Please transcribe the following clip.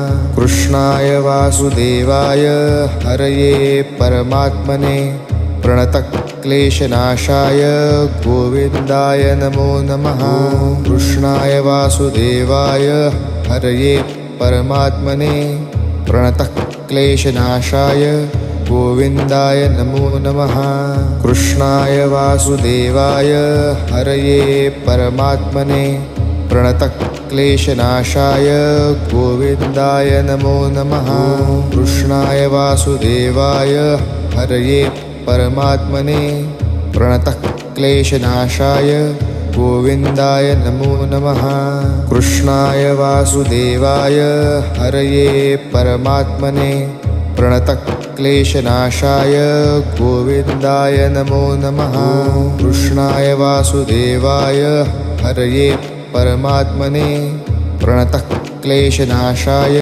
कृष्णाय वासुदेवाय हरये परमात्मने प्रणतक्लेशनाशाय गोविन्दाय नमो नमः। कृष्णाय वासुदेवाय हरये परमात्मने प्रणतक्लेशनाशाय गोविन्दाय नमो नमः। कृष्णाय वासुदेवाय हरये परमात्मने प्रणतक्लेशनाशाय गोविन्दाय नमो नमः। कृष्णाय वासुदेवाय हरये परमात्मने प्रणतक्लेशनाशाय गोविन्दाय नमो नमः। कृष्णाय वासुदेवाय हरये परमात्मने प्रणतक्लेशनाशाय गोविन्दाय नमो नमः। कृष्णाय वासुदेवाय हरये परमात्मने प्रणतक्लेशनाशाय